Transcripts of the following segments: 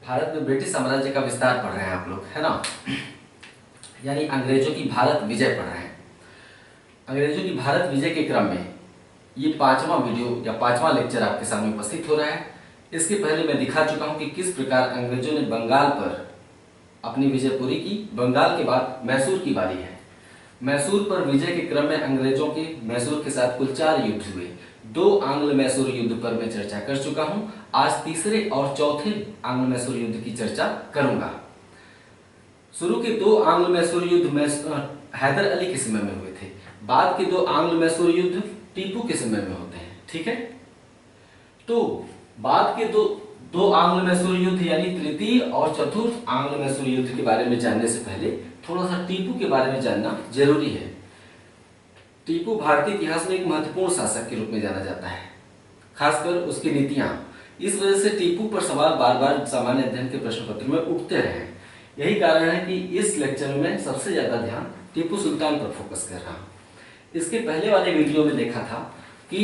भारत में ब्रिटिश साम्राज्य का विस्तार पढ़ रहे हैं आप लोग, है ना। यानी अंग्रेजों की भारत विजय पढ़ रहे हैं। अंग्रेजों की भारत विजय के क्रम में ये 5वां वीडियो या 5वां लेक्चर आपके सामने उपस्थित हो रहा है। इसके पहले मैं दिखा चुका हूं कि किस प्रकार अंग्रेजों ने बंगाल पर अपनी विजय पूरी की। बंगाल के बाद मैसूर की बारी है। मैसूर पर विजय के क्रम में अंग्रेजों के मैसूर के साथ कुल 4 युद्ध हुए। 2 आंग्ल मैसूर युद्ध पर मैं चर्चा कर चुका हूं। आज तीसरे और चौथे आंग्ल मैसूर युद्ध की चर्चा करूंगा। शुरू के 2 आंग्ल मैसूर युद्ध हैदर अली के समय में हुए थे। बाद के 2 आंग्ल मैसूर युद्ध टीपू के समय में होते हैं, ठीक है। तो बाद के दो आंग्ल मैसूर युद्ध यानी तृतीय और चतुर्थ आंग्ल मैसूर युद्ध के बारे में जानने से पहले थोड़ा सा टीपू के बारे में जानना जरूरी है। टीपू भारतीय इतिहास में एक महत्वपूर्ण शासक के रूप में जाना जाता है, खासकर उसकी नीतियां। इस वजह से टीपू पर सवाल बार बार सामान्य अध्ययन के प्रश्न पत्र में उठते रहे हैं। यही कारण है कि इस लेक्चर में सबसे ज्यादा ध्यान टीपू सुल्तान पर फोकस कर रहा हूं। इसके पहले वाले वीडियो में देखा था कि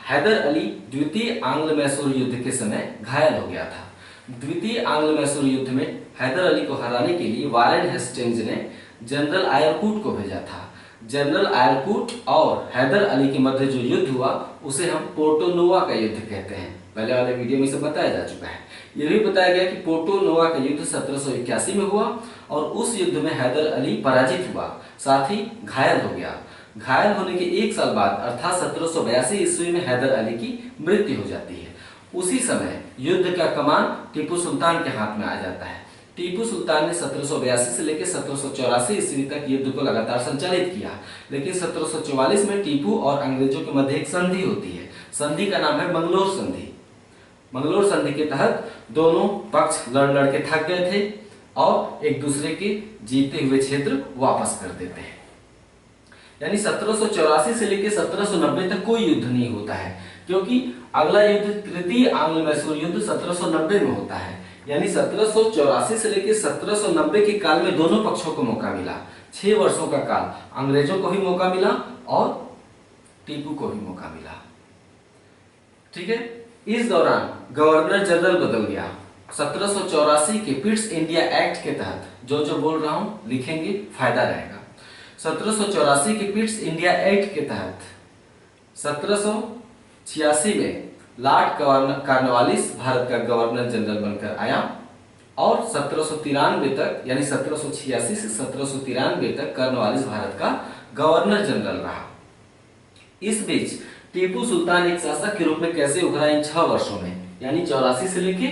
हैदर अली द्वितीय आंग्ल मैसूर युद्ध के समय घायल हो गया था। द्वितीय आंग्ल मैसूर युद्ध में हैदर अली को हराने के लिए वारेन हेस्टिंग्स ने जनरल आयरकूट को भेजा था। जनरल आयरकूट और हैदर अली के मध्य जो युद्ध हुआ उसे हम पोर्टो नोवा का युद्ध कहते हैं। पहले वाले वीडियो में इसे बताया जा चुका है। यह भी बताया गया कि पोर्टो नोवा का युद्ध 1781 में हुआ और उस युद्ध में हैदर अली पराजित हुआ, साथ ही घायल हो गया। घायल होने के 1 साल बाद अर्थात 1782 ईस्वी में हैदर अली की मृत्यु हो जाती है। उसी समय युद्ध का कमान टीपू सुल्तान के हाथ में आ जाता है। टीपू सुल्तान ने 1782 से लेकर 1784 ईस्वी तक युद्ध को लगातार संचालित किया, लेकिन 1744 में टीपू और अंग्रेजों के मध्य एक संधि होती है। संधि का नाम है मंगलोर संधि। मंगलोर संधि के तहत दोनों पक्ष लड़ के थक गए थे और एक दूसरे के जीते हुए क्षेत्र वापस कर देते हैं। यानी 1784 से लेकर 1790 तक कोई युद्ध नहीं होता है, क्योंकि अगला युद्ध तृतीय आंग्ल मैसूर युद्ध 1790 में होता है। यानी 1784 से लेकर 1790 के काल में दोनों पक्षों को मौका मिला। 6 वर्षों का काल अंग्रेजों को भी मौका मिला और टीपू को भी मौका मिला, ठीक है। इस दौरान गवर्नर जनरल बदल गया। 1784 के पिट्स इंडिया एक्ट के तहत जो बोल रहा हूं लिखेंगे, फायदा रहेगा। 1784 के पिट्स इंडिया एक्ट के तहत 1786 में लॉर्ड कॉर्नवालिस भारत का गवर्नर जनरल बनकर आया और 1793 तक यानी 1786 से 1793 तक कॉर्नवालिस भारत का गवर्नर जनरल रहा। इस बीच टीपू सुल्तान एक शासक के रूप में कैसे उभरा इन 6 वर्षों में, यानी 84 से लेके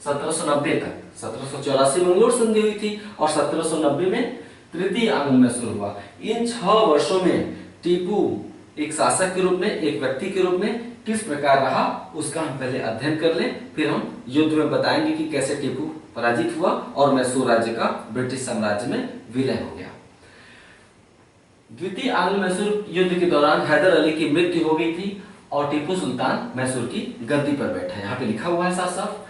1790 तक। 1784 में मंगलोर संधि हुई थी और 1790 में तृतीय आंग्ल मैसूर हुआ। इन 6 वर्षों में टीपू एक शासक के रूप में, एक व्यक्ति के रूप में किस प्रकार रहा उसका हम पहले अध्ययन कर लें, फिर हम युद्ध में बताएंगे कि कैसे टीपू पराजित हुआ और मैसूर राज्य का ब्रिटिश साम्राज्य में विलय हो गया। द्वितीय आंग्ल मैसूर युद्ध के दौरान हैदर अली की मृत्यु हो गई थी और टीपू सुल्तान मैसूर की गद्दी पर बैठा। यहाँ पे लिखा हुआ है साफ साफ।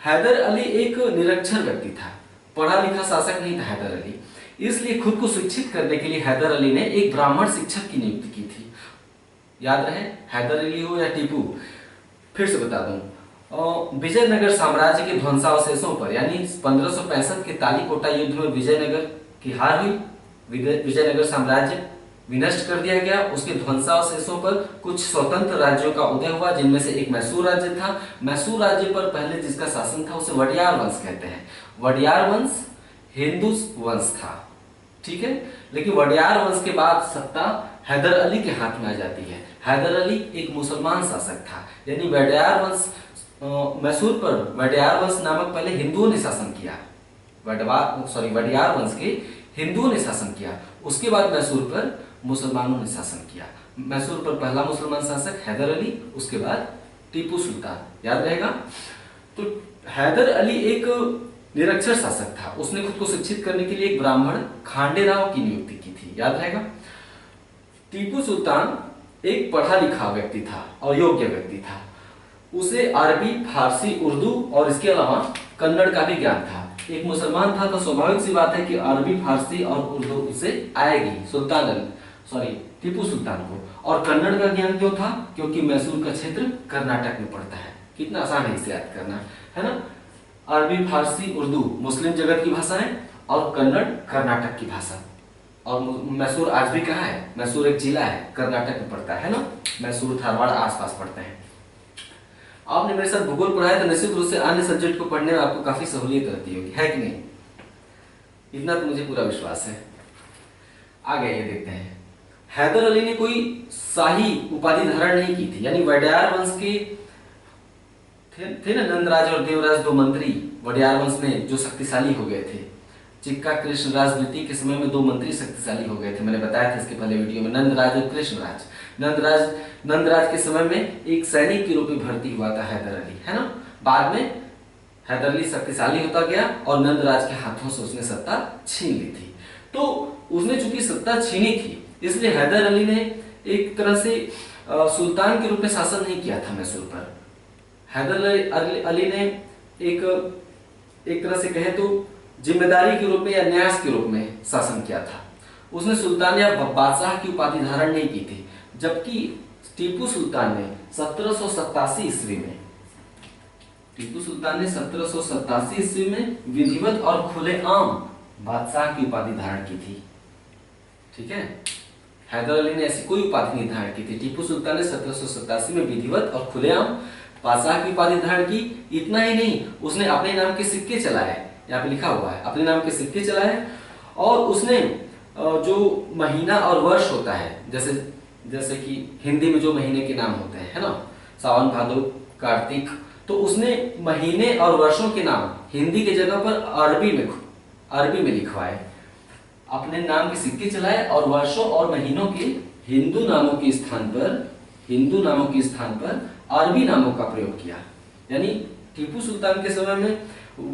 हैदर अली एक निरक्षर व्यक्ति था, पढ़ा लिखा शासक नहीं था हैदर अली। इसलिए खुद को शिक्षित करने के लिए हैदर अली ने एक ब्राह्मण शिक्षक की नियुक्ति की थी। याद रहे, हैदर अली हो या टीपू, फिर से बता दूं, विजयनगर साम्राज्य के ध्वंसावशेषों पर यानी 1565 के तालीकोटा युद्ध में विजयनगर की हार हुई। विजयनगर साम्राज्य विनष्ट कर दिया गया। उसके ध्वंसावशेषों पर कुछ स्वतंत्र राज्यों का उदय हुआ, जिनमें से एक मैसूर राज्य था। मैसूर राज्य पर पहले जिसका शासन था उसे वडियार वंश कहते हैं। वडियार वंश हिंदू वंश था, ठीक है। लेकिन वडियार वंश के बाद सत्ता हैदर अली के हाथ में आ जाती है। हैदर अली एक मुसलमान शासक था, यानी वडियार वंश मैसूर पर वडियार वंश नामक पहले हिंदुओं ने शासन किया। वडियार वंश के हिंदुओं ने शासन किया। उसके बाद मैसूर पर मुसलमानों ने शासन किया। मैसूर पर पहला मुसलमान शासक हैदर अली, उसके बाद टीपू सुल्तान, याद रहेगा। तो हैदर अली एक निरक्षर शासक था। उसने खुद को शिक्षित करने के लिए एक ब्राह्मण खांडेराव की नियुक्ति की थी, याद रहेगा। टीपू सुल्तान एक पढ़ा लिखा व्यक्ति था और योग्य व्यक्ति था। उसे अरबी, फारसी, उर्दू और इसके अलावा कन्नड़ का भी ज्ञान था। एक मुसलमान था तो स्वाभाविक सी बात है कि अरबी, फारसी और उर्दू उसे आएगी टीपू सुल्तान को। और कन्नड़ का ज्ञान क्यों था? क्योंकि मैसूर का क्षेत्र कर्नाटक में पड़ता है। कितना आसान है इसे याद करना, है ना। अरबी, फारसी, उर्दू मुस्लिम जगत की भाषाएं, और कन्नड़ कर्नाटक की भाषा। और मैसूर आज भी कहाँ है? मैसूर एक जिला है, कर्नाटक में पड़ता है ना। मैसूर, धारवाड़ आसपास पड़ते हैं। आपने मेरे साथ भूगोल पढ़ा है तो निश्चित रूप से अन्य सब्जेक्ट को पढ़ने में आपको काफी सहूलियत रहती होगी, है कि नहीं? इतना तो मुझे पूरा विश्वास है। आगे ये देखते हैं, हैदर अली ने कोई शाही उपाधि धारण नहीं की थी, यानी वडियार वंश के थे ना नंदराज और देवराज, दो मंत्री वडियार वंश में जो शक्तिशाली हो गए थे। चिक्का कृष्णराज द्वितीय के समय में दो मंत्री शक्तिशाली हो गए थे, मैंने बताया था इसके पहले वीडियो में, नंदराज और कृष्णराज। नंदराज के समय में एक सैनिक के रूप में भर्ती हुआ था हैदर अली, है ना। बाद में हैदर अली शक्तिशाली होता गया और नंदराज के हाथों से उसने सत्ता छीन ली थी। तो उसने चूंकि सत्ता छीनी थी, इसलिए हैदर अली ने एक तरह से सुल्तान के रूप में शासन नहीं किया था मैसूर पर। हैदर अली ने एक तरह से कहे तो जिम्मेदारी के रूप में या न्यास के रूप में शासन किया था। उसने सुल्तान या बादशाह की उपाधि धारण नहीं की थी, जबकि टीपू सुल्तान ने 1787 ईस्वी में टीपू सुल्तान ने 1787 ईस्वी में विधिवत और खुलेआम बादशाह की उपाधि धारण की थी। ठीक है, हैदर अली ने ऐसी कोई उपाधि नहीं धारण की थी। टीपू सुल्तान ने 1787 में विधिवत और खुलेआम बादशाह की उपाधि धारण की। इतना ही नहीं, उसने अपने नाम के सिक्के चलाए, यहाँ पे लिखा हुआ है अपने नाम के सिक्के चलाए, और उसने जो महीना और वर्ष होता है, जैसे कि हिंदी में जो महीने के नाम होते हैं, है ना, सावन, भादो, कार्तिक, तो उसने महीने और वर्षों के नाम हिंदी के जगह पर अरबी में लिखवाए। अपने नाम के सिक्के चलाए और वर्षों और महीनों के हिंदू नामों के स्थान पर अरबी नामों का प्रयोग किया। यानी टीपू सुल्तान के समय में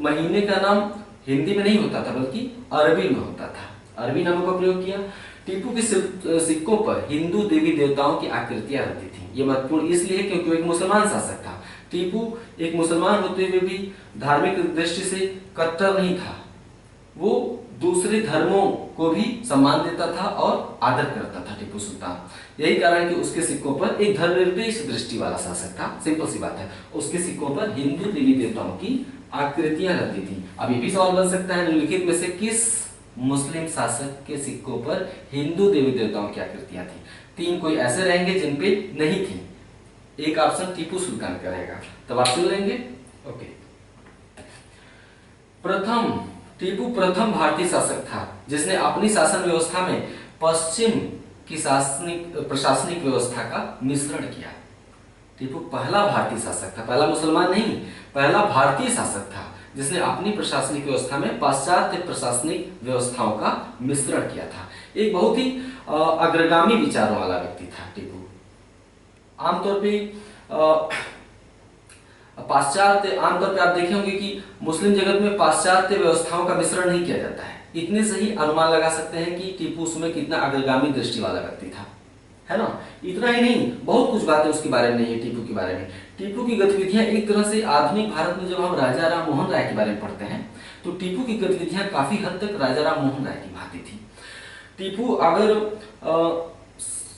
महीने का नाम हिंदी में नहीं होता था, बल्कि अरबी में होता था। अरबी नामों का प्रयोग किया। टीपू के सिक्कों पर हिंदू देवी देवताओं की आकृतियां रहती थी। ये महत्वपूर्ण इसलिए क्योंकि वो एक मुसलमान शासक था। टीपू एक मुसलमान होते हुए भी धार्मिक दृष्टि से कट्टर नहीं था। वो दूसरे धर्मों को भी सम्मान देता था और आदर करता था टीपू सुल्तान। यही कारण कि उसके सिक्कों पर एक धर्मनिरपेक्ष दृष्टि वाला शासक था। सिंपल सी बात है, उसके सिक्कों पर हिंदू देवी देवताओं की आकृतियां रहती थी। अब ये भी सवाल बन सकता है, निम्नलिखित में से किस मुस्लिम शासक के सिक्कों पर हिंदू देवी देवताओं की आकृतियां थी? तीन कोई ऐसे रहेंगे जिन पे नहीं थी। एक ऑप्शन टीपू सुल्तान का रहेगा, तब आप सुन लेंगे। ओके, टीपू प्रथम भारतीय शासक था जिसने अपनी शासन व्यवस्था में पश्चिम की प्रशासनिक व्यवस्था का मिश्रण किया। टीपू पहला भारतीय शासक था, पहला मुसलमान नहीं, पहला भारतीय शासक था जिसने अपनी प्रशासनिक व्यवस्था में पाश्चात्य प्रशासनिक व्यवस्थाओं का मिश्रण किया था। एक बहुत ही अग्रगामी विचारों वाला व्यक्ति था टीपू। आमतौर पे आमतौर पे आप देखे होंगे कि मुस्लिम जगत में पाश्चात्य व्यवस्थाओं का मिश्रण नहीं किया जाता है। इतने से ही अनुमान लगा सकते हैं कि टीपू उसमें कितना अग्रगामी दृष्टि वाला व्यक्ति था, है ना। इतना ही नहीं, बहुत कुछ बातें उसके बारे में नहीं है टीपू के बारे में। टीपू की गतिविधियां एक तरह से आधुनिक भारत में जब हम राजा राम मोहन राय के बारे में पढ़ते हैं तो टीपू की गतिविधियां काफी हद तक राजा राम मोहन राय की भांति थी। टीपू अगर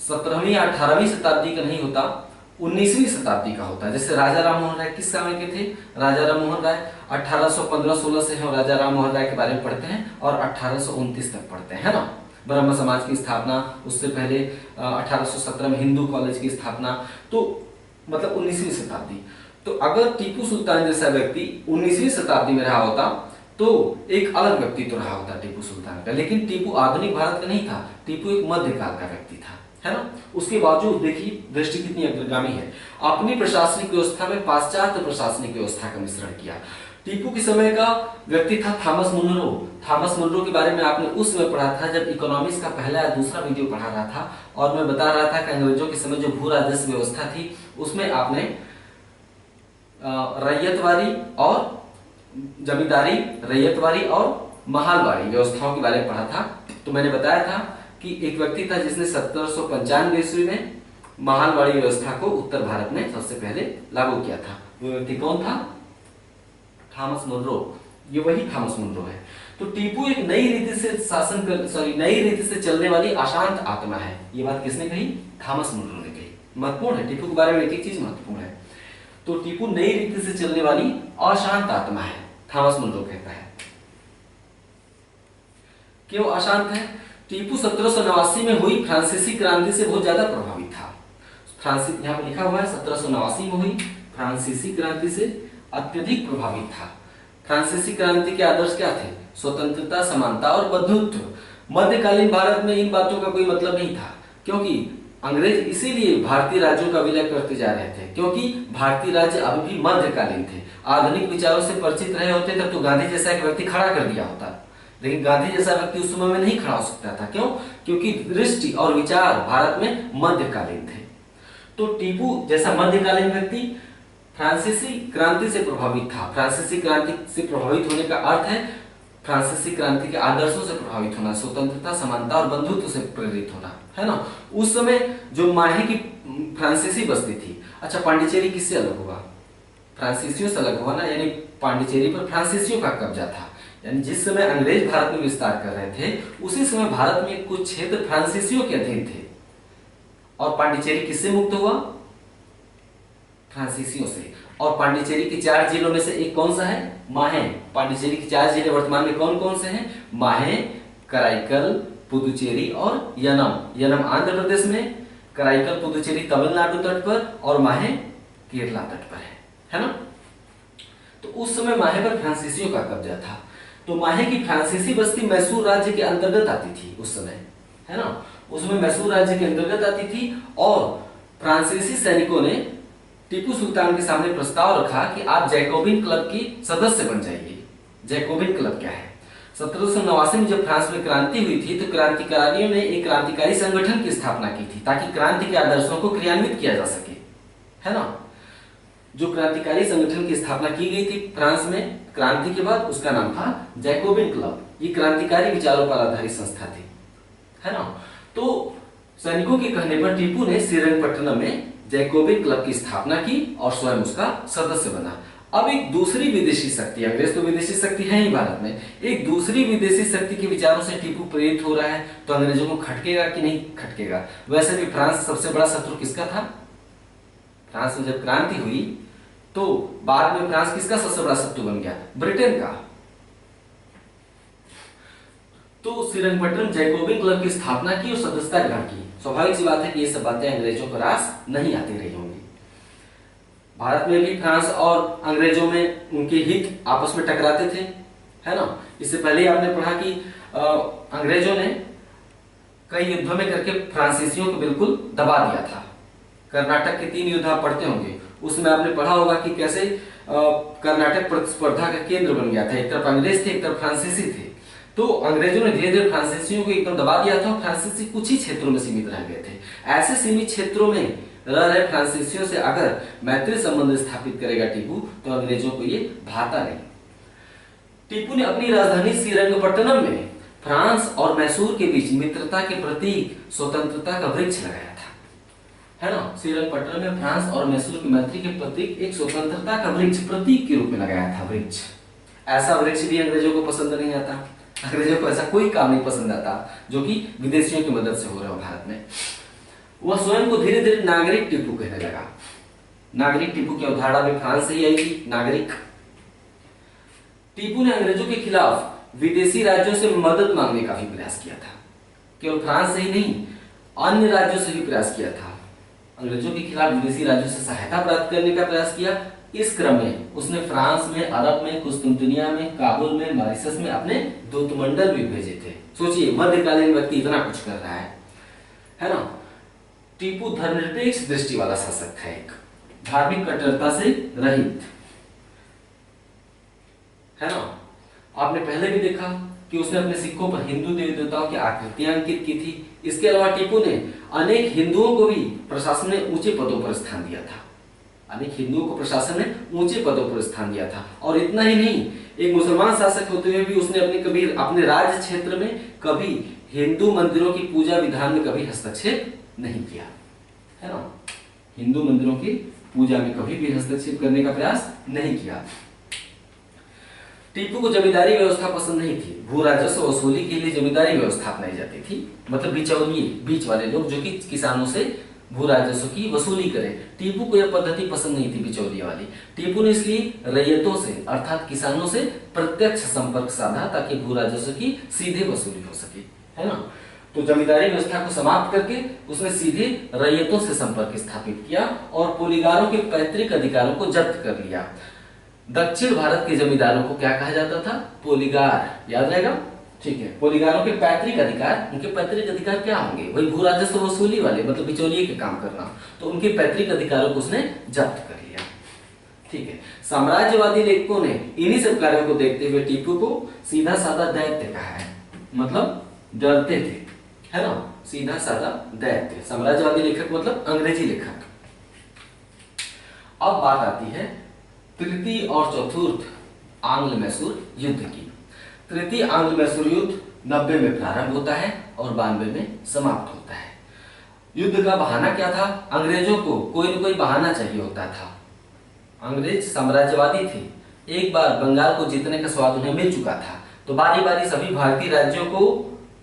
17वीं या 18वीं शताब्दी का नहीं होता, 19वीं शताब्दी का होता है। जैसे राजा राम मोहन राय किस समय के थे? राजा राम मोहन राय 1815-16 से हम राजा राम मोहन राय के बारे में पढ़ते हैं और 1829 तक पढ़ते हैं, है ना। ब्रह्म समाज की स्थापना, उससे पहले 1817 में हिंदू कॉलेज की स्थापना, तो मतलब 19वीं शताब्दी। तो अगर टीपू सुल्तान जैसा व्यक्ति 19वीं शताब्दी में रहा होता तो एक अलग व्यक्तित्व रहा होता टीपू सुल्तान का। लेकिन टीपू आधुनिक भारत का नहीं था, टीपू एक मध्यकाल का व्यक्ति था, है ना। उसके बावजूद देखिए दृष्टि कितनी अग्रगामी है। अपनी प्रशासनिक व्यवस्था में पाश्चात्य प्रशासनिक व्यवस्था का मिश्रण किया। टीपू के समय का व्यक्ति था थॉमस मुनरो। थॉमस मुनरो के बारे में आपने उस समय पढ़ा था जब इकोनॉमिक्स का पहला या दूसरा वीडियो पढ़ा रहा था, और मैं बता रहा था कि अंग्रेजों के समय जो भू राजस्व व्यवस्था थी उसमें आपने रैयतवारी और जमींदारी, रैयतवारी और महालवाड़ी व्यवस्थाओं के बारे में पढ़ा था। तो मैंने बताया था कि एक व्यक्ति था जिसने 1795 ईस्वी में महालवाड़ी व्यवस्था को उत्तर भारत में सबसे पहले लागू किया था। वो व्यक्ति कौन था? Thomas Munro. ये वही थॉमस मुनरो है। तो टीपू एक नई रीति से चलने वाली अशांत आत्मा है। ये बात किसने कही? थॉमस मुनरो ने कही। महत्वपूर्ण है, टीपू के बारे में एक एक चीज महत्वपूर्ण है। तो टीपू नई रीति से चलने वाली अशांत आत्मा है। थॉमस मुनरो कहता है। क्यों अशांत है? टीपू 1789 में हुई फ्रांसीसी क्रांति से बहुत ज्यादा प्रभावित था। फ्रांसीसी यहाँ पर लिखा हुआ है 1789 में हुई फ्रांसीसी क्रांति से अत्यधिक प्रभावित था। फ्रांसीसी क्रांति के आदर्श क्या थे? स्वतंत्रता, समानता और बंधुत्व। मध्यकालीन भारत में इन बातों का कोई मतलब नहीं था, क्योंकि अंग्रेज इसीलिए भारतीय राज्यों का विलय करते जा रहे थे, क्योंकि भारतीय राज्य अभी भी मध्यकालीन थे। आधुनिक विचारों से परिचित रहे होते तब तो गांधी जैसा एक व्यक्ति खड़ा कर दिया होता, लेकिन गांधी जैसा व्यक्ति उस समय में नहीं खड़ा हो सकता था। क्यों? क्योंकि दृष्टि और विचार भारत में मध्यकालीन थे। तो टीपू जैसा मध्यकालीन व्यक्ति फ्रांसीसी क्रांति से प्रभावित था। फ्रांसीसी क्रांति से प्रभावित होने का अर्थ है फ्रांसीसी क्रांति के आदर्शों से प्रभावित होना, स्वतंत्रता, समानता और बंधुत्व से प्रेरित होना, है ना। उस समय जो माहे की फ्रांसीसी बस्ती थी, अच्छा पांडिचेरी किससे अलग हुआ? फ्रांसीसियों से अलग हुआ ना, यानी पांडिचेरी पर फ्रांसीसियों का कब्जा था। यानी जिस समय अंग्रेज भारत में विस्तार कर रहे थे, उसी समय भारत में कुछ क्षेत्र फ्रांसीसियों के अधीन थे, और पांडिचेरी किससे मुक्त हुआ? फ्रांसीसियों से। और पांडिचेरी के 4 जिलों में से एक कौन सा है? माहे। पांडिचेरी के 4 जिले वर्तमान में कौन कौन से हैं? माहे, कराईकल, पुदुचेरी और यनम। यनम आंध्र प्रदेश में, कराईकल पुदुचेरी तमिलनाडु तट पर, और माहे केरला तट पर है ना। तो उस समय माहे पर फ्रांसीसियों का कब्जा था। तो माहे की फ्रांसीसी बस्ती मैसूर राज्य के अंतर्गत आती थी उस समय, है ना। उसमें मैसूर राज्य के अंतर्गत आती थी, और फ्रांसीसी सैनिकों ने टीपू सुल्तान के सामने प्रस्ताव रखा कि आप जैकोबिन क्लब की सदस्य बन जाइए। जैकोबिन क्लब क्या है? 1789 में जब फ्रांस में क्रांति हुई थी, तो क्रांतिकारियों ने एक क्रांतिकारी संगठन की स्थापना की थी, ताकि क्रांति के आदर्शों को क्रियान्वित किया जा सके, है ना। जो क्रांतिकारी संगठन की स्थापना की गई थी फ्रांस में क्रांति के बाद, उसका नाम था जैकोबिन क्लब। ये क्रांतिकारी विचारों पर आधारित संस्था थी, है ना। तो सैनिकों के कहने पर टीपू ने श्रीरंगपट्टनम में जैकोबिन क्लब की स्थापना की और स्वयं उसका सदस्य बना। अब एक दूसरी विदेशी शक्ति, अंग्रेज तो विदेशी शक्ति है ही भारत में, एक दूसरी विदेशी शक्ति के विचारों से टीपू प्रेरित हो रहा है, तो अंग्रेजों को खटकेगा कि नहीं खटकेगा? वैसे भी फ्रांस सबसे बड़ा शत्रु किसका था? फ्रांस में जब क्रांति हुई तो बाद में फ्रांस किसका सबसे बड़ा शत्रु बन गया? ब्रिटेन का। तो श्रीरंगपट्टनम जैकोबिन क्लब की स्थापना की और सदस्यता ग्रहण की। स्वाभाविक सी बात है कि ये सब बातें अंग्रेजों को रास नहीं आती रही होंगी। भारत में भी फ्रांस और अंग्रेजों में उनके हित आपस में टकराते थे, है ना। इससे पहले आपने पढ़ा कि अंग्रेजों ने कई युद्धों में करके फ्रांसीसियों को बिल्कुल दबा दिया था। कर्नाटक के 3 युद्ध आप पढ़ते होंगे, उसमें आपने पढ़ा होगा कि कैसे कर्नाटक प्रतिस्पर्धा का केंद्र बन गया था। एक तरफ अंग्रेज थे, एक तरफ फ्रांसीसी थे। तो अंग्रेजों ने धीरे धीरे फ्रांसीसियों को एकदम दबा दिया था। फ्रांसीसी कुछ ही क्षेत्रों में सीमित रह गए थे। ऐसे सीमित क्षेत्रों में रह रहे फ्रांसीसियों से अगर मैत्री संबंध स्थापित करेगा टीपू, तो अंग्रेजों को ये भाता नहीं। टीपू ने अपनी राजधानी श्रीरंगपट्टनम में फ्रांस और मैसूर के बीच मित्रता के प्रतीक स्वतंत्रता का वृक्ष लगाया था, है ना। श्रीरंगपट्टनम में फ्रांस और मैसूर की मैत्री के प्रतीक एक स्वतंत्रता का वृक्ष प्रतीक के रूप में लगाया था। वृक्ष, ऐसा वृक्ष भी अंग्रेजों को पसंद नहीं आता। अंग्रेजों को ऐसा कोई काम नहीं पसंद आता जो कि विदेशियों की मदद से हो रहा हो भारत में। वह स्वयं को धीरे धीरे नागरिक टीपू कहने लगा। नागरिक टीपू की अवधारणा भी फ्रांस से ही आई थी। नागरिक टीपू ने अंग्रेजों के खिलाफ विदेशी राज्यों से मदद मांगने का भी प्रयास किया था। केवल फ्रांस से ही नहीं, अन्य राज्यों से भी प्रयास किया था। अंग्रेजों के खिलाफ विदेशी राज्यों से सहायता प्राप्त करने का प्रयास किया। इस क्रम में उसने फ्रांस में, अरब में, कुस्तुनतुनिया में, काबुल में, मॉरिशस में अपने दूतमंडल भी भेजे थे। सोचिए, मध्यकालीन व्यक्ति इतना कुछ कर रहा है ना। टीपू धर्मनिरपेक्ष दृष्टि वाला शासक था, एक धार्मिक कट्टरता से रहित, है ना। आपने पहले भी देखा कि उसने अपने सिक्कों पर हिंदू देवी देवताओं की आकृतियां अंकित की थी। इसके अलावा टीपू ने अनेक हिंदुओं को भी प्रशासन में ऊंचे पदों पर स्थान दिया था। अनेक हिंदुओं को प्रशासन ने ऊंचे पदों पर स्थान दिया था। और इतना ही नहीं, एक मुसलमान शासक होते हुए भी उसने अपने राज्य क्षेत्र में कभी हिंदू मंदिरों की पूजा विधान में कभी हस्तक्षेप नहीं किया, है ना। हिंदू मंदिरों की पूजा में कभी भी हस्तक्षेप करने का प्रयास नहीं किया। टीपू को जमींदारी व्यवस्था पसंद नहीं थी। भू राजस्व वसूली के लिए जमींदारी व्यवस्था अपनाई जाती थी, मतलब बिचौलिए, बीच वाले लोग जो कि किसानों से भू राजस्व की वसूली करे। टीपू को यह पद्धति पसंद नहीं थी बिचौलिए वाली। टीपू ने इसलिए रैयतों से अर्थात किसानों से प्रत्यक्ष संपर्क साधा ताकि भू राजस्व की सीधे वसूली हो सके, है ना। तो जमींदारी व्यवस्था को समाप्त करके उसने सीधे रैयतों से संपर्क स्थापित किया और पोलीगारों के पैतृक अधिकारों को जब्त कर लिया। दक्षिण भारत के जमींदारों को क्या कहा जाता था? पोलीगार, याद रहेगा, ठीक है। पोलीगारों के पैतृक अधिकार, उनके पैतृक अधिकार क्या होंगे? वही भू राजस्व वसूली वाले, मतलब बिचौलिए के काम करना। तो उनके पैतृक अधिकारों को उसने जब्त कर लिया, ठीक है। साम्राज्यवादी लेखकों ने इन्हीं सब कार्यों को देखते हुए टीपू को सीधा साधा दैत्य कहा है, मतलब डरते थे, है ना, सीधा साधा दैत्य। साम्राज्यवादी लेखक मतलब अंग्रेजी लेखक। अब बात आती है तृतीय और चतुर्थ आंग्ल मैसूर युद्ध की। तृतीय आंग्ल मैसूर युद्ध 90 में प्रारंभ होता है और 92 में समाप्त होता है। युद्ध का बहाना क्या था? अंग्रेजों को कोई न कोई बहाना चाहिए होता था। अंग्रेज साम्राज्यवादी थे, एक बार बंगाल को जीतने का स्वाद उन्हें मिल चुका था, तो बारी बारी सभी भारतीय राज्यों को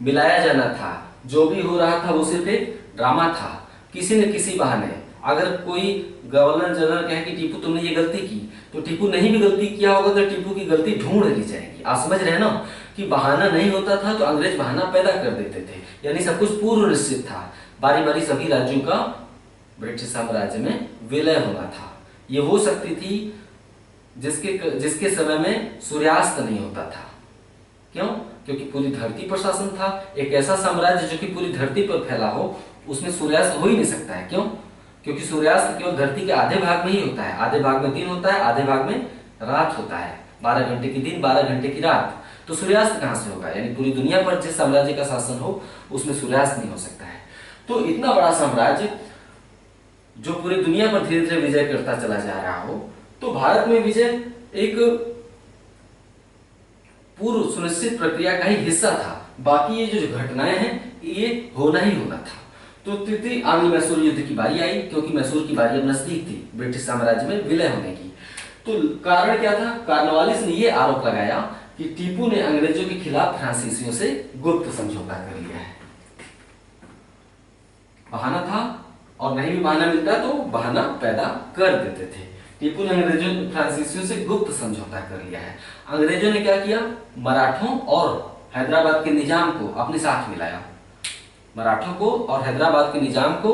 मिलाया जाना था। जो भी हो रहा था वो सिर्फ एक ड्रामा था। किसी न किसी बहाने अगर कोई गवर्नर जनरल कहे कि टीपू तुमने ये गलती की, तो टीपू नहीं भी गलती किया होगा तो टीपू की गलती ढूंढ ली जाएगी। आप समझ रहे हैं ना कि बहाना नहीं होता था तो अंग्रेज बहाना पैदा कर देते थे, यानी सब कुछ पूर्व निश्चित था। बारी बारी सभी राज्यों का ब्रिटिश साम्राज्य में विलय होना था। ये हो सकती थी जिसके समय में सूर्यास्त नहीं होता था। क्यों? क्योंकि पूरी धरती पर शासन था। एक ऐसा साम्राज्य जो कि पूरी धरती पर फैला हो, उसमें सूर्यास्त हो ही नहीं सकता है। क्यों? क्योंकि सूर्यास्त केवल धरती के आधे भाग में ही होता है। आधे भाग में दिन होता है, आधे भाग में रात होता है। 12 घंटे की दिन, 12 घंटे की रात। तो सूर्यास्त कहां से होगा? यानी पूरी दुनिया पर जिस साम्राज्य का शासन हो उसमें सूर्यास्त नहीं हो सकता है। तो इतना बड़ा साम्राज्य जो पूरी दुनिया पर धीरे धीरे विजय करता चला जा रहा हो, तो भारत में विजय एक पूर्व सुनिश्चित प्रक्रिया का ही हिस्सा था। बाकी ये जो घटनाएं हैं ये होना ही होना था। तो तृतीय आंग्ल मैसूर युद्ध की बारी आई, क्योंकि मैसूर की बारी अब नजदीक थी ब्रिटिश साम्राज्य में विलय होने की। तो कारण क्या था? कॉर्नवालिस ने यह आरोप लगाया कि टीपू ने अंग्रेजों के खिलाफ फ्रांसीसियों से गुप्त समझौता कर लिया है। बहाना था, और नहीं भी बहाना मिलता तो बहाना पैदा कर देते थे। टीपू ने अंग्रेजों फ्रांसीसियों से गुप्त समझौता कर लिया है। अंग्रेजों ने क्या किया? मराठों और हैदराबाद के निजाम को अपने साथ मिलाया। मराठों को और हैदराबाद के निजाम को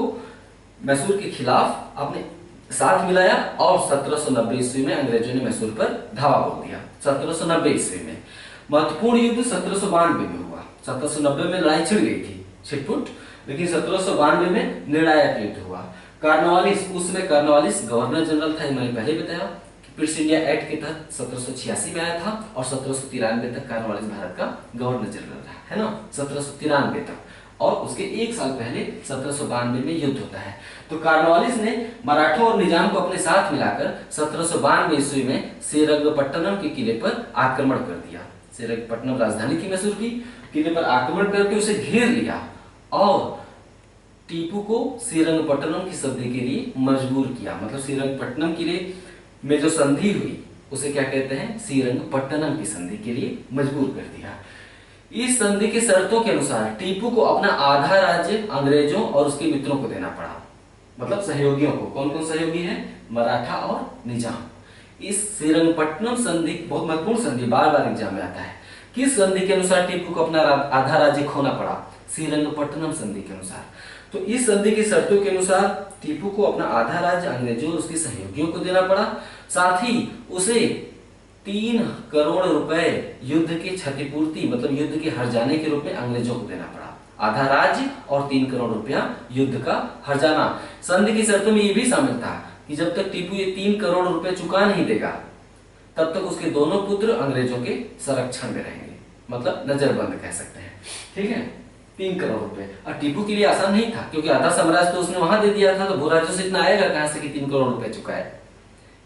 मैसूर के खिलाफ अपने साथ मिलाया और 1790 ईस्वी में अंग्रेजों ने मैसूर पर धावा बोल दिया। 1790 ईस्वी में महत्वपूर्ण युद्ध 1792 में हुआ। 1790 में लड़ाई छिड़ गई थी, छिटपुट, लेकिन 1792 में निर्णायक युद्ध हुआ। कॉर्नवालिस, उस समय कॉर्नवालिस गवर्नर जनरल था। मैंने पहले बताया कि पिट्स इंडिया एक्ट के तहत 1786 में आया था और 1793 तक कॉर्नवालिस भारत का गवर्नर जनरल रहा, है ना, 1793 तक। और उसके एक साल पहले 1792 में युद्ध होता है। तो कॉर्नवालिस ने मराठों और निजाम को अपने साथ मिलाकर 1792 ईस्वी में श्रीरंगपट्टनम के किले पर आक्रमण कर दिया। श्रीरंगपट्टनम राजधानी थी मैसूर की। किले पर आक्रमण करके उसे घेर लिया और टीपू को श्रीरंगपट्टनम की संधि के लिए मजबूर किया। मतलब श्रीरंगपट्टनम किले में जो संधि हुई उसे क्या कहते हैं? श्रीरंगपट्टनम की संधि के लिए मजबूर कर दिया। इस संधि के शर्तों के अनुसार टीपू को अपना आधा राज्य अंग्रेजों और उसके मित्रों को देना पड़ा, मतलब सहयोगियों को। कौन कौन सहयोगी है? मराठा और निजाम। इस श्रीरंगपट्टनम संधि बहुत महत्वपूर्ण संधि, बार बार एग्जाम में आता है। किस संधि के अनुसार टीपू को अपना आधा राज्य खोना पड़ा? श्रीरंगपट्टनम संधि के अनुसार। तो इस संधि की शर्तों के अनुसार टीपू को अपना आधा राज्य अंग्रेजों और उसके सहयोगियों को देना पड़ा। साथ ही उसे 3 करोड़ रुपए युद्ध की क्षतिपूर्ति, मतलब युद्ध के हर जाने के रूप में अंग्रेजों को देना पड़ा। आधा राज्य और 3 करोड़ रुपया युद्ध का हर जाना। संधि की शर्तों में यह भी शामिल था कि जब तक टीपू ये 3 करोड़ रुपए चुका नहीं देगा तब तक उसके दोनों पुत्र अंग्रेजों के संरक्षण में रहेंगे, मतलब नजरबंद कह सकते हैं। ठीक है, 3 करोड़ रुपए। और टीपू के लिए आसान नहीं था, क्योंकि आधा साम्राज्य तो उसने वहां दे दिया था, तो भू राजस्व से इतना आएगा कहां से कि 3 करोड़ रुपए चुकाए।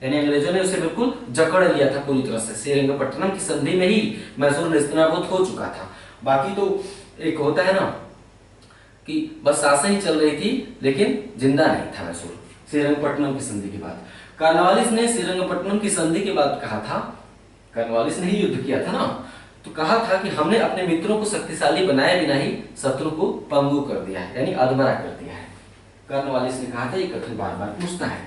यानी अंग्रेजों ने उसे बिल्कुल जकड़ लिया था पूरी तरह से। श्रीरंगपट्टनम की संधि में ही मैसूर नेस्तनाबूद हो चुका था। बाकी तो एक होता है ना कि बस सांसें ही चल रही थी लेकिन जिंदा नहीं था मैसूर श्रीरंगपट्टनम की संधि के बाद। कॉर्नवालिस ने श्रीरंगपट्टनम की संधि के बाद कहा था, कॉर्नवालिस ने ही युद्ध किया था ना, तो कहा था कि हमने अपने मित्रों को शक्तिशाली बनाए बिना ही शत्रु को पंगु कर दिया है, यानी अधमरा कर दिया है। कॉर्नवालिस ने कहा था, ये कथन बार बार पूछता है।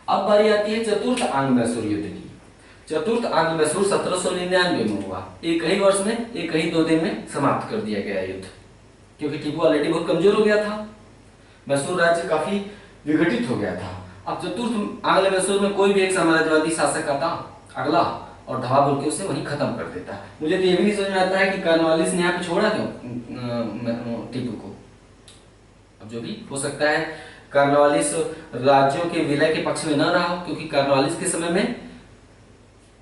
अब बारी आती है चतुर्थ आंग्ल मैसूर युद्ध की। चतुर्थ आंग्ल मैसूर 1799 में हुआ। एक ही वर्ष में, एक ही 2 दिन में समाप्त कर दिया गया युद्ध, क्योंकि टीपू ऑलरेडी बहुत कमजोर हो गया था, मैसूर राज्य काफी विघटित हो गया था। अब चतुर्थ आंग्ल मैसूर में कोई भी एक साम्राज्यवादी शासक आता अगला और धावा बोल के उसे वहीं खत्म कर देता। मुझे तो ये भी नहीं समझ में आता है कि कॉर्नवालिस ने यहाँ पे छोड़ा क्यों टीपू को। अब जो भी हो सकता है कॉर्नवालिस राज्यों के विलय के पक्ष में न रहा हो, क्योंकि कॉर्नवालिस के समय में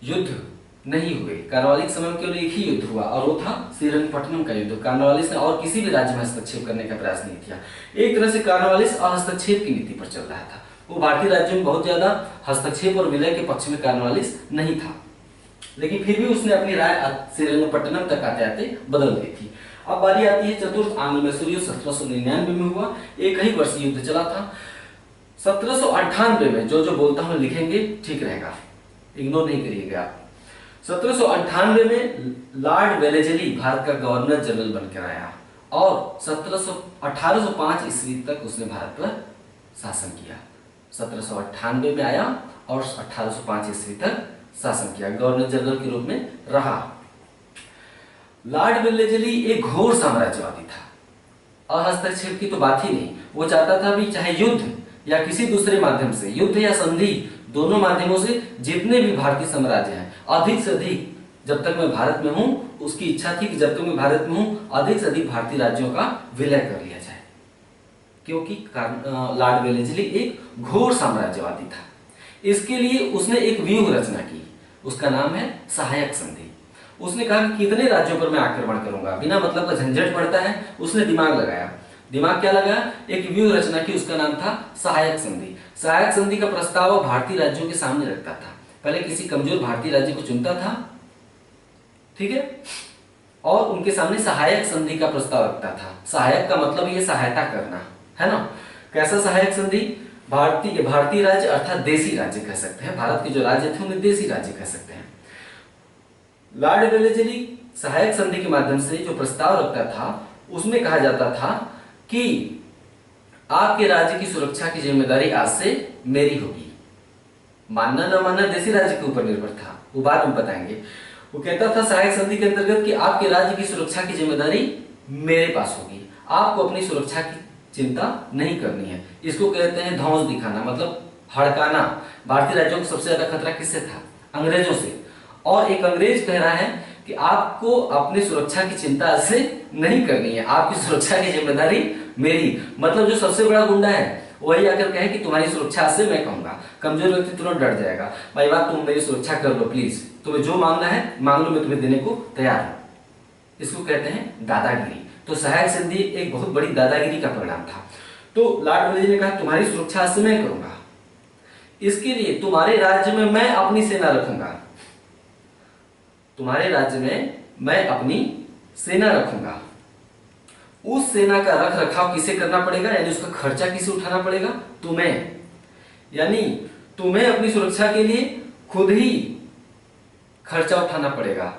युद्ध नहीं हुए। कॉर्नवालिस के समय में केवल एक ही युद्ध हुआ और वो था श्रीरंगपट्टनम का युद्ध। कॉर्नवालिस ने और किसी भी राज्य में हस्तक्षेप करने का प्रयास नहीं किया। एक तरह से कॉर्नवालिस हस्तक्षेप की नीति पर चल रहा था। वो भारतीय राज्यों में बहुत ज्यादा हस्तक्षेप और विलय के पक्ष में कॉर्नवालिस नहीं था, लेकिन फिर भी उसने अपनी राय श्रीरंगपट्टनम तक आते आते बदल दी थी। अब बारी आती है चतुर्थ आंग्ल मैसूर युद्ध 1799 में हुआ। एक ही वर्ष युद्ध चला था। 1798 में जो जो बोलता हूं लिखेंगे, ठीक रहेगा, इग्नोर नहीं करिएगा आप। 1798 में लॉर्ड वेलेजली भारत का गवर्नर जनरल बनकर आया और 1805 ईस्वी तक उसने भारत पर शासन किया। 1798 में आया और 1805 ईस्वी तक शासन किया, गवर्नर जनरल के रूप में रहा। लॉर्ड वेलेजली एक घोर साम्राज्यवादी था और हस्तक्षेप की तो बात ही नहीं। वो चाहता था भी चाहे युद्ध या किसी दूसरे माध्यम से, युद्ध या संधि, दोनों माध्यमों से जितने भी भारतीय साम्राज्य हैं अधिक से अधिक, जब तक मैं भारत में हूं, उसकी इच्छा थी कि जब तक मैं भारत में हूं अधिक से अधिक भारतीय राज्यों का विलय कर लिया जाए, क्योंकि लॉर्ड वेलेजली एक घोर साम्राज्यवादी था। इसके लिए उसने एक व्यूह रचना की, उसका नाम है सहायक संधि। उसने कहा कि कितने राज्यों पर मैं आक्रमण करूंगा, बिना मतलब का झंझट पड़ता है। उसने दिमाग लगाया। दिमाग क्या लगाया? एक व्यूह रचना की, उसका नाम था सहायक संधि। सहायक संधि का प्रस्ताव भारतीय राज्यों के सामने रखता था। पहले किसी कमजोर भारतीय राज्य को चुनता था, ठीक है, और उनके सामने सहायक संधि का प्रस्ताव रखता था। सहायक का मतलब ये सहायता करना है ना। कैसा सहायक संधि? भारतीय राज्य अर्थात देसी राज्य कह सकते हैं। भारत के जो राज्य थे उन्हें देसी राज्य कह सकते हैं। लॉर्ड वेलेजली सहायक संधि के माध्यम से जो प्रस्ताव रखता था उसमें कहा जाता था कि आपके राज्य की सुरक्षा की जिम्मेदारी आज से मेरी होगी। मानना न मानना देसी राज्य के ऊपर निर्भर था, वो बाद में बताएंगे। वो कहता था सहायक संधि के अंतर्गत कि आपके राज्य की सुरक्षा की जिम्मेदारी मेरे पास होगी, आपको अपनी सुरक्षा की चिंता नहीं करनी है। इसको कहते हैं धौंस दिखाना, मतलब हड़काना। भारतीय राज्यों को सबसे ज्यादा खतरा किससे था? अंग्रेजों से। और एक अंग्रेज कह रहा है कि आपको अपनी सुरक्षा की चिंता से नहीं करनी है, आपकी सुरक्षा की जिम्मेदारी मेरी। मतलब जो सबसे बड़ा गुंडा है वही आकर कहे कि तुम्हारी सुरक्षा से मैं कहूंगा। कमजोर व्यक्ति तुरंत डर जाएगा, भाई बात तुम मेरी सुरक्षा कर लो प्लीज, तुम्हें जो मांगना है मांग लो, मैं तुम्हें देने को तैयार हूं। इसको कहते हैं दादागिरी। तो सहायक संधि एक बहुत बड़ी दादागिरी का परिणाम था। तो लॉर्ड वेलेजली ने कहा तुम्हारी सुरक्षा से मैं करूंगा, इसके लिए तुम्हारे राज्य में मैं अपनी सेना रखूंगा, तुम्हारे राज्य में मैं अपनी सेना रखूंगा। उस सेना का रख रखाव किसे करना पड़ेगा, यानी उसका खर्चा किसे उठाना पड़ेगा? तुम्हें। यानी तुम्हें अपनी सुरक्षा के लिए खुद ही खर्चा उठाना पड़ेगा।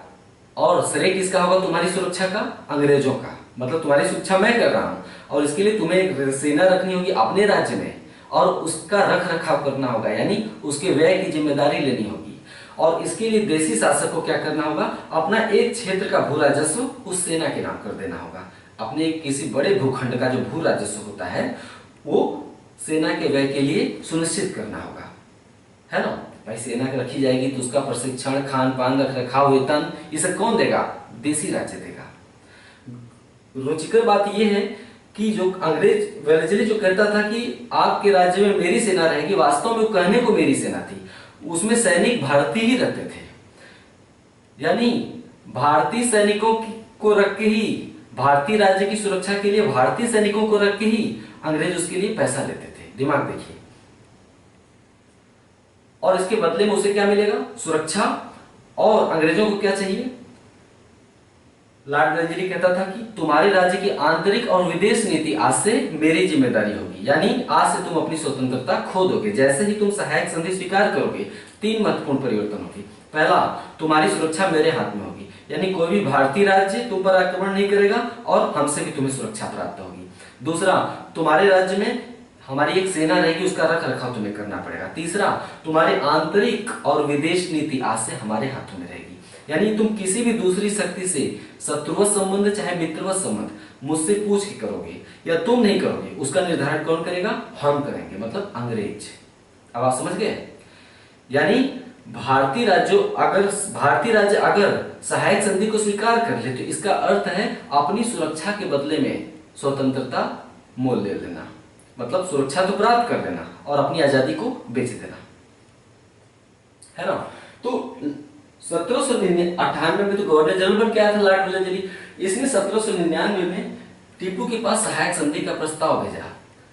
और श्रेय किसका होगा तुम्हारी सुरक्षा का? अंग्रेजों का। मतलब तुम्हारी सुरक्षा मैं कर रहा हूं और इसके लिए तुम्हें एक सेना रखनी होगी अपने राज्य में और उसका रख रखाव करना होगा, यानी उसके व्यय की जिम्मेदारी लेनी होगी। और इसके लिए देसी शासक को क्या करना होगा? अपना एक क्षेत्र का भू राजस्व उस सेना के नाम कर देना होगा। अपने किसी बड़े भूखंड का जो भू राजस्व होता है वो सेना के व्यय के लिए सुनिश्चित करना होगा, है ना। भाई सेना की रखी जाएगी तो उसका प्रशिक्षण, खान पान, रख रखाव, वेतन, ये सब कौन देगा? देसी राज्य देगा। रुचिकर बात यह है कि जो अंग्रेज वेलेजली जो कहता था कि आपके राज्य में मेरी सेना रहेगी, वास्तव में कहने को मेरी सेना थी, उसमें सैनिक भारतीय ही रहते थे। यानी भारतीय सैनिकों को रख के ही, भारतीय राज्य की सुरक्षा के लिए भारतीय सैनिकों को रख के ही अंग्रेज उसके लिए पैसा लेते थे। दिमाग देखिए। और इसके बदले में उसे क्या मिलेगा? सुरक्षा। और अंग्रेजों को क्या चाहिए? लॉर्ड वेलेजली कहता था कि तुम्हारे राज्य की आंतरिक और विदेश नीति आज से मेरी जिम्मेदारी होगी, यानी आज से तुम अपनी स्वतंत्रता खो दोगे। जैसे ही तुम सहायक संधि स्वीकार करोगे 3 महत्वपूर्ण परिवर्तन होंगे। पहला, तुम्हारी सुरक्षा मेरे हाथ में होगी, यानी कोई भी भारतीय राज्य तुम पर आक्रमण नहीं करेगा और हमसे भी तुम्हें सुरक्षा प्राप्त होगी। दूसरा, तुम्हारे राज्य में हमारी एक सेना रहेगी, उसका रख रखाव तुम्हें करना पड़ेगा। तीसरा, तुम्हारी आंतरिक और विदेश नीति आज से हमारे हाथों में रहेगी, यानी तुम किसी भी दूसरी शक्ति से शत्रुवत संबंध चाहे मित्रवत संबंध मुझसे पूछ के करोगे या तुम नहीं करोगे, उसका निर्धारण कौन करेगा? हम करेंगे, मतलब अंग्रेज। अब आप समझ गए? यानी भारतीय राज्य अगर सहायक संधि को स्वीकार कर ले तो इसका अर्थ है अपनी सुरक्षा के बदले में स्वतंत्रता मोल ले लेना, मतलब सुरक्षा तो प्राप्त कर लेना और अपनी आजादी को बेच देना, है ना। तो 1798 में तो गवर्नर जनरल बन के आया था लॉर्ड वेलेस्ली। इसने 1799 में टीपू के पास सहायक संधि का प्रस्ताव भेजा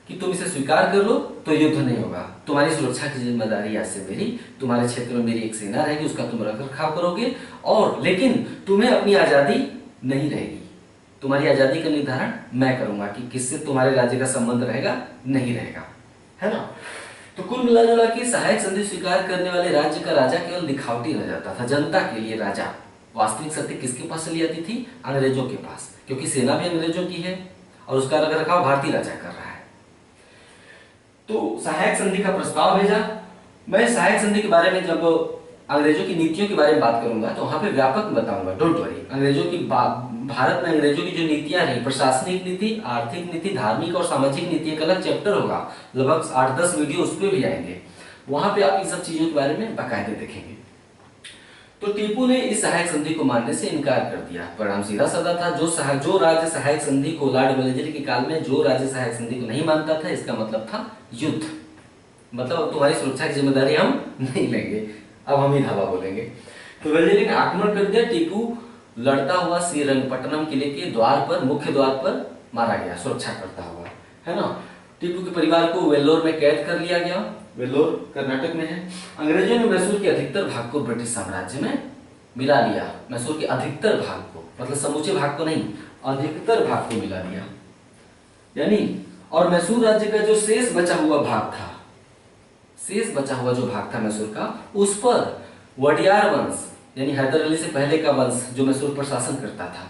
कि तुम इसे स्वीकार कर लो तो युद्ध नहीं होगा, तुम्हारी सुरक्षा की जिम्मेदारी आज से मेरी, तुम्हारे क्षेत्र में मेरी एक सेना रहेगी, उसका तुम रख रखाव करोगे, और लेकिन तुम्हें अपनी आजादी नहीं रहेगी, तुम्हारी आजादी का निर्धारण मैं करूंगा कि किससे तुम्हारे राज्य का संबंध रहेगा नहीं रहेगा, है ना। तो कुल मिलाजुला के सहायक संधि स्वीकार करने वाले राज्य का राजा केवल दिखावटी रह जाता था, जनता के लिए राजा। वास्तविक शक्ति किसके पास चली जाती थी? अंग्रेजों के पास, क्योंकि सेना भी अंग्रेजों की है और उसका रख रखाव भारतीय राजा कर रहा है। तो सहायक संधि का प्रस्ताव भेजा। मैं सहायक संधि के बारे में जब अंग्रेजों की नीतियों के बारे में बात करूंगा तो वहां पे व्यापक बताऊंगा, डोंट वरी। अंग्रेजों की भारत में अंग्रेजों की जो नीतियां रही, प्रशासनिक नीति, आर्थिक नीति, धार्मिक और सामाजिक नीति, एक अलग चैप्टर होगा, लगभग 8-10 वीडियो उस पर भी आएंगे, वहां पे आप इन सब चीजों के बारे में बाकायदे देखेंगे। तो टीपू ने इस सहायक संधि को मानने से इनकार कर दिया। परिणाम सीधा साधा था, जो राज्य सहायक संधि को, लॉर्ड वेलेस्ली के काल में जो राज्य सहायक संधि को नहीं मानता था, इसका मतलब था युद्ध, मतलब तुम्हारी सुरक्षा की जिम्मेदारी हम नहीं लेंगे, अब हम ही धावा बोलेंगे। तो वेलेस्ली ने आक्रमण कर दिया। टीपू लड़ता हुआ श्रीरंगपट्टनम किले के द्वार पर, मुख्य द्वार पर मारा गया, सुरक्षा करता हुआ, है ना। टीपू के परिवार को वेल्लोर में कैद कर लिया गया। वेल्लोर कर्नाटक में है। अंग्रेजों ने मैसूर के अधिकतर भाग को ब्रिटिश साम्राज्य में मिला लिया। मैसूर के अधिकतर भाग को, मतलब समूचे भाग को नहीं, अधिकतर भाग को मिला लिया, यानी, और मैसूर राज्य का जो शेष बचा हुआ भाग था, शेष बचा हुआ जो भाग था मैसूर का, उस पर वडियार वंश, यानी हैदर अली से पहले का वंश जो मैसूर पर शासन करता था,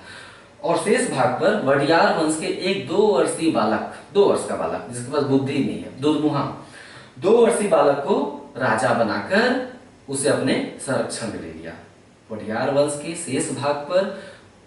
और शेष भाग पर वडियार वंश के एक 2 वर्षीय बालक, 2 वर्ष का बालक जिसके पास बुद्धि नहीं है, दुर्मुहा, 2 वर्षीय बालक को राजा बनाकर उसे अपने संरक्षण में ले लिया। वडियार वंश के शेष भाग पर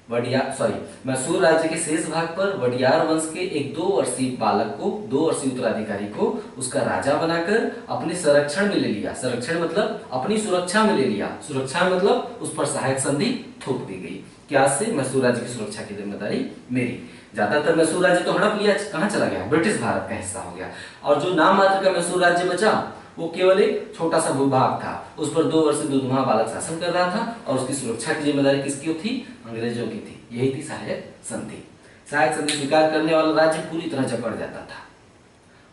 मैसूर राज्य के शेष भाग पर वडियार वंश के एक 2 वर्षीय बालक को, 2 वर्षीय उत्तराधिकारी को उसका राजा बनाकर अपने संरक्षण में ले लिया। संरक्षण मतलब अपनी सुरक्षा में ले लिया। सुरक्षा मतलब उस पर सहायक संधि थोप दी गई। क्या से? मैसूर राज्य की सुरक्षा की जिम्मेदारी मेरी। ज्यादातर मैसूर राज्य तो हड़प लिया, कहां चला गया? ब्रिटिश भारत का हिस्सा हो गया। और जो नाम मात्र का मैसूर राज्य बचा वो केवल एक छोटा सा भूभाग था, उस पर 2 वर्षीय दुर्मुहा बालक शासन कर रहा था और उसकी सुरक्षा की जिम्मेदारी किसकी थी? अंग्रेजों की थी। यही थी सहायक संधि। सहायक संधि स्वीकार करने वाला राज्य पूरी तरह जकड़ जाता था।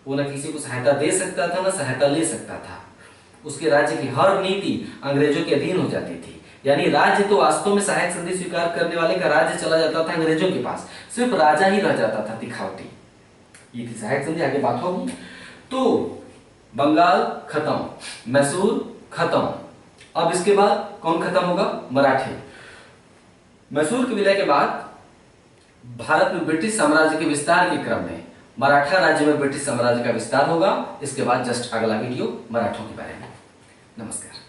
वो न किसी को सहायता दे सकता था, न सहायता ले सकता था। उसके राज्य की हर नीति अंग्रेजों के अधीन हो जाती थी। यानी राज्य तो वास्तव में सहायक संधि स्वीकार करने वाले का राज्य चला जाता था अंग्रेजों के पास, सिर्फ राजा ही रह जाता था दिखावटी। ये थी सहायक संधि। आगे बात होगी। तो बंगाल खत्म, मैसूर खत्म। अब इसके बाद कौन खत्म होगा? मराठे। मैसूर के विलय के बाद भारत में ब्रिटिश साम्राज्य के विस्तार के क्रम में मराठा राज्य में ब्रिटिश साम्राज्य का विस्तार होगा। इसके बाद जस्ट अगला वीडियो मराठों के बारे में। नमस्कार।